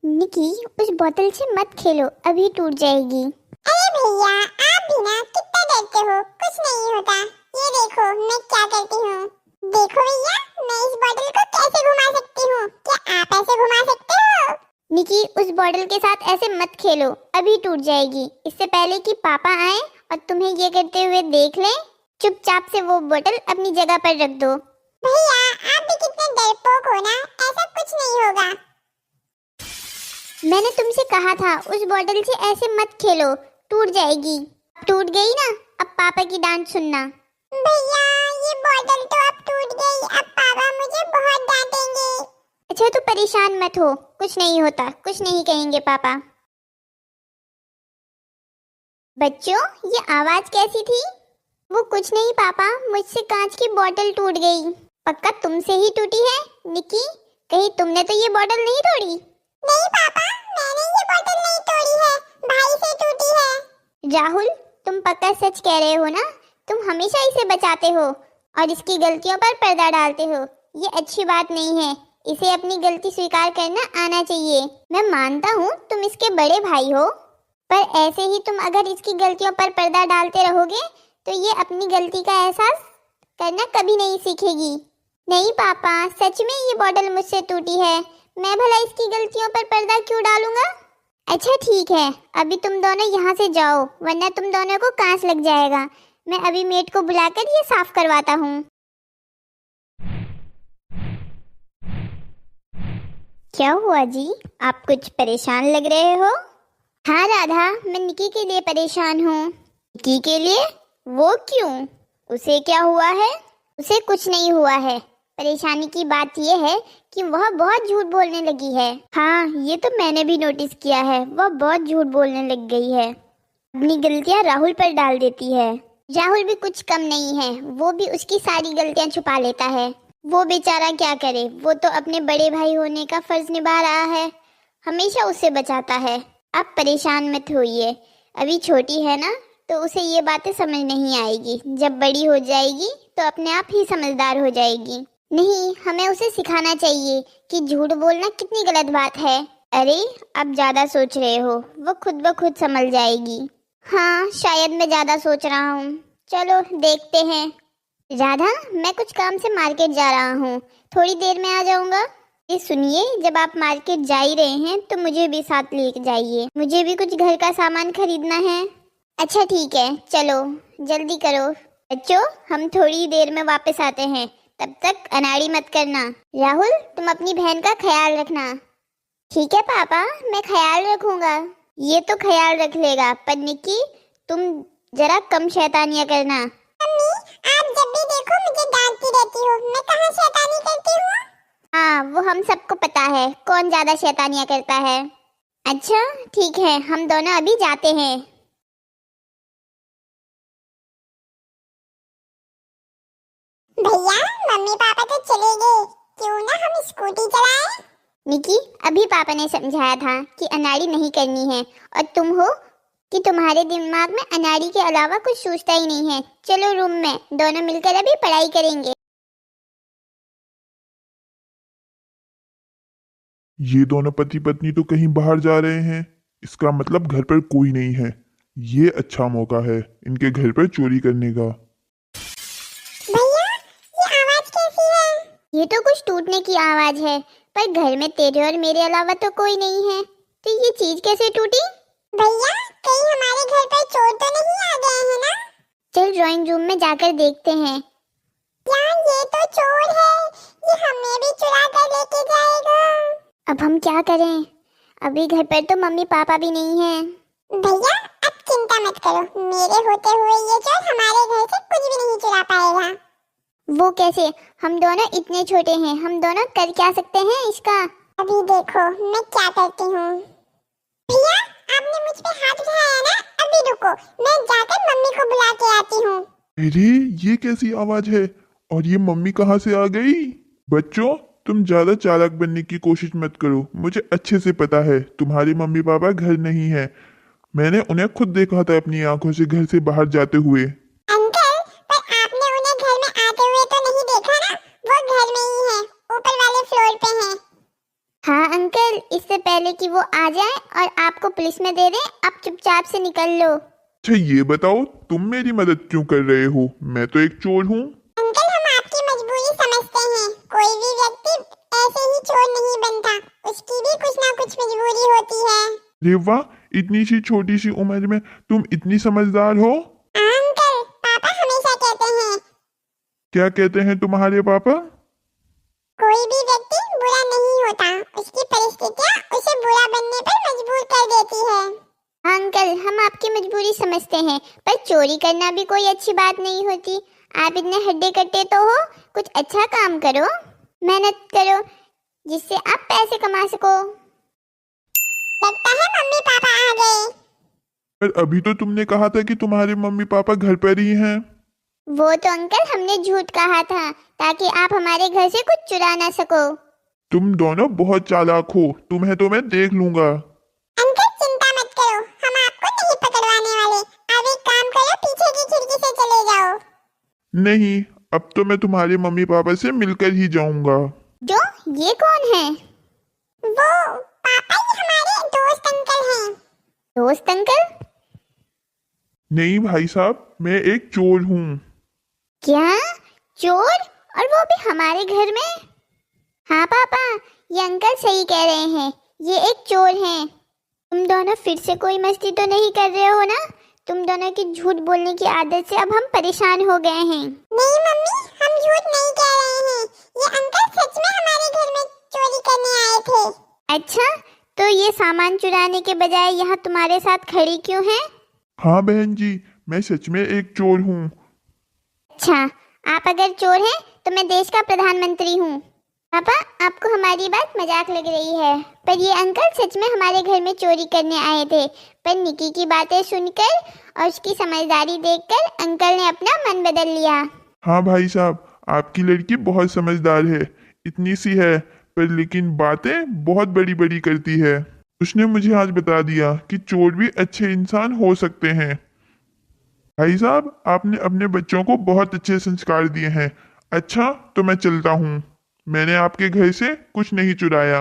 निकी, उस बोतल से मत खेलो, अभी टूट जाएगी। अरे भैया, आप भी ना कितना डरते हो। कुछ नहीं होता। ये देखो मैं क्या करती हूँ। देखो भैया, मैं इस बोतल को कैसे घुमा सकती हूँ। क्या आप ऐसे घुमा सकते हो? निकी, उस बोतल के साथ ऐसे मत खेलो, अभी टूट जाएगी। इससे पहले कि पापा आए और तुम्हें ये करते हुए देख लें, चुपचाप से वो बोतल अपनी जगह पर रख दो। भैया, आप भी कितने डरपोक हो ना। ऐसा कुछ नहीं होगा। मैंने तुमसे कहा था उस बोतल से ऐसे मत खेलो, टूट जाएगी। टूट गई ना, अब पापा की डांट सुनना। भैया, ये बोतल तो अब टूट गई। अब पापा मुझे बहुत डांटेंगे। अच्छा, तो परेशान मत हो, कुछ नहीं होता, कुछ नहीं कहेंगे पापा। बच्चों, ये आवाज कैसी थी? वो कुछ नहीं पापा, मुझसे कांच की बोतल टूट गई। पक्का तुमसे ही टूटी है? निकी, कहीं तुमने तो ये बोतल नहीं तोड़ी? नहीं पापा, मैंने ये बोतल नहीं तोड़ी है। भाई से टूटी है। राहुल, तुम पक्का सच कह रहे हो ना? तुम हमेशा इसे बचाते हो और इसकी गलतियों पर पर्दा डालते हो। ये अच्छी बात नहीं है। इसे अपनी गलती स्वीकार करना आना चाहिए। मैं मानता हूँ तुम इसके बड़े भाई हो, पर ऐसे ही तुम अगर इसकी गलतियों पर पर्दा डालते रहोगे तो ये अपनी गलती का एहसास करना कभी नहीं सीखेगी। नहीं पापा, सच में ये बोतल मुझसे टूटी है। मैं भला इसकी गलतियों पर पर्दा क्यों डालूंगा? अच्छा ठीक है, अभी तुम दोनों यहाँ से जाओ, वरना तुम दोनों को कांच लग जाएगा। मैं अभी मेड को बुलाकर ये साफ करवाता हूँ। क्या हुआ जी, आप कुछ परेशान लग रहे हो? हाँ राधा, मैं निकी के लिए परेशान हूँ। निकी के लिए? वो क्यों? उसे क्या हुआ है? उसे कुछ नहीं हुआ है। परेशानी की बात यह है कि वह बहुत झूठ बोलने लगी है। हाँ, ये तो मैंने भी नोटिस किया है, वह बहुत झूठ बोलने लग गई है। अपनी गलतियाँ राहुल पर डाल देती है। राहुल भी कुछ कम नहीं है, वो भी उसकी सारी गलतियाँ छुपा लेता है। वो बेचारा क्या करे, वो तो अपने बड़े भाई होने का फर्ज निभा रहा है, हमेशा उसे बचाता है। आप परेशान मत होइए, अभी छोटी है ना, तो उसे ये बातें समझ नहीं आएगी। जब बड़ी हो जाएगी तो अपने आप ही समझदार हो जाएगी। नहीं, हमें उसे सिखाना चाहिए कि झूठ बोलना कितनी गलत बात है। अरे, आप ज्यादा सोच रहे हो, वो खुद ब खुद समझ जाएगी। हाँ, शायद मैं ज्यादा सोच रहा हूँ। चलो देखते हैं। राधा, मैं कुछ काम से मार्केट जा रहा हूँ, थोड़ी देर में आ जाऊंगा। ये सुनिए, जब आप मार्केट जा ही रहे हैं तो मुझे भी साथ लेके जाइए, मुझे भी कुछ घर का सामान खरीदना है। अच्छा ठीक है, चलो जल्दी करो। बच्चों, हम थोड़ी देर में वापस आते हैं, तब तक अनाड़ी मत करना। राहुल, तुम अपनी बहन का ख्याल रखना। ठीक है पापा, मैं ख्याल रखूंगा। ये तो ख्याल रख लेगा, पर निकी, तुम जरा कम शैतानियां करना। मम्मी, आप जब भी देखो मुझे डांटती रहती हो। मैं कहाँ शैतानी करती हूँ? हाँ, वो हम सबको पता है कौन ज्यादा शैतानियां करता है। अच्छा ठीक है, हम दोनों अभी जाते हैं। भैया, मम्मी पापा तो चले गए, क्यों ना हम स्कूटी चलाएं? निकी, अभी पापा ने समझाया था कि अनाड़ी नहीं करनी है, और तुम हो कि तुम्हारे दिमाग में अनाड़ी के अलावा कुछ सोचता ही नहीं है। चलो रूम में, दोनों मिलकर अभी पढ़ाई करेंगे। ये दोनों पति पत्नी तो कहीं बाहर जा रहे हैं, इसका मतलब घर पर कोई नहीं है। ये अच्छा मौका है इनके घर पर चोरी करने का। भैया, ये आवाज कैसी है? ये तो कुछ टूटने की आवाज है, पर घर में तेरे और मेरे अलावा तो कोई नहीं है, तो ये चीज कैसे टूटी? भैया, कहीं हमारे घर पर चोर तो नहीं आ गए हैं ना? चल ड्राइंग रूम में जाकर देखते हैं। यार, ये तो चोर है। ये हमें भी चुरा कर लेके जाएगा। अब हम क्या करें? अभी घर पर तो मम्मी पापा भी नहीं है। भैया, अब चिंता मत करो, मेरे होते हुए ये चोर हमारे घर से कुछ भी नहीं चुरा पाएगा। वो कैसे? हम दोनों इतने छोटे हैं, हम दोनों कर क्या सकते हैं इसका? अभी देखो मैं क्या करती हूँ। भैया, आपने मुझ पे हाथ उठाया ना, अभी रुको, मैं जाकर मम्मी को बुला के आती हूँ। अरे, ये कैसी आवाज है? और ये मम्मी कहाँ से आ गई? बच्चों, तुम ज्यादा चालाक बनने की कोशिश मत करो। मुझे अच्छे से पता है तुम्हारे मम्मी पापा घर नहीं है। मैंने उन्हें खुद देखा था अपनी आंखों से घर से बाहर जाते हुए। अंकल, पर आपने उन्हें घर में आते हुए तो नहीं देखा ना? वो घर में ही है, ऊपर वाले फ्लोर पे हैं। हाँ अंकल, अंकल, इससे पहले कि वो आ जाए और आपको पुलिस में दे दें, आप चुपचाप से निकल लो। अच्छा ये बताओ, तुम मेरी मदद क्यों कर रहे हो? मैं तो एक चोर हूँ। अंकल हम आपकी मजबूरी समझते हैं। कोई भी व्यक्ति ऐसे ही चोर नहीं बनता, उसकी भी कुछ ना कुछ मजबूरी होती है। अरे वाह, इतनी सी छोटी सी उम्र में तुम इतनी समझदार हो। अंकल पापा हमेशा कहते हैं क्या कहते हैं तुम्हारे पापा? कोई भी व्यक्ति बुरा नहीं होता, उसकी परिस्थितियाँ उसे बुरा बनने पर मजबूर कर देती है। अंकल, हम आपकी मजबूरी समझते हैं, पर चोरी करना भी कोई अच्छी बात नहीं होती। आप इतने हड्डे कट्टे तो हो, कुछ अच्छा काम करो, मेहनत करो, जिससे आप पैसे कमा सको। लगता है मम्मी पापा आ गए। पर अभी तो तुमने कहा था कि तुम्हारे मम्मी पापा घर पर ही हैं। वो तो अंकल हमने झूठ कहा था, ताकि आप हमारे घर से कुछ चुरा ना सको। तुम दोनों बहुत चालाक हो, तुम्हें तो मैं देख लूंगा। अंकल चिंता मत करो, हम आपको नहीं पकड़वाने वाले। अब एक काम करो, पीछे की खिड़की से चले जाओ। नहीं, अब तो मैं तुम्हारे मम्मी पापा से मिलकर ही जाऊंगा। जो ये कौन है? वो पापा ही हमारे दोस्त अंकल हैं। दोस्त अंकल? नहीं भाई साहब, मैं एक चोर हूँ। क्या? चोर? और वो भी हमारे घर में? हाँ पापा, ये अंकल सही कह रहे हैं, ये एक चोर हैं। तुम दोनों फिर से कोई मस्ती तो नहीं कर रहे हो ना? तुम दोनों की झूठ बोलने की आदत से अब हम परेशान हो गए हैं। नहीं मम्मी, हम झूठ नहीं कह रहे हैं। ये अंकल सच में हमारे घर में चोरी करने आए थे। अच्छा, तो ये सामान चुराने के बजाय यहाँ तुम्हारे साथ खड़ी क्यों है? हाँ बहन जी, मैं सच में एक चोर हूँ। अच्छा, आप अगर चोर हैं तो मैं देश का प्रधानमंत्री हूँ। पापा, आपको हमारी बात मजाक लग रही है, पर ये अंकल सच में हमारे घर में चोरी करने आए थे। पर निकी की बातें सुनकर और उसकी समझदारी देखकर अंकल ने अपना मन बदल लिया। हाँ भाई साहब, आपकी लड़की बहुत समझदार है। इतनी सी है पर लेकिन बातें बहुत बड़ी बड़ी करती है। उसने मुझे आज बता दिया कि चोर भी अच्छे इंसान हो सकते हैं। भाई साहब, आपने अपने बच्चों को बहुत अच्छे संस्कार दिए हैं। अच्छा, तो मैं चलता हूँ। मैंने आपके घर से कुछ नहीं चुराया।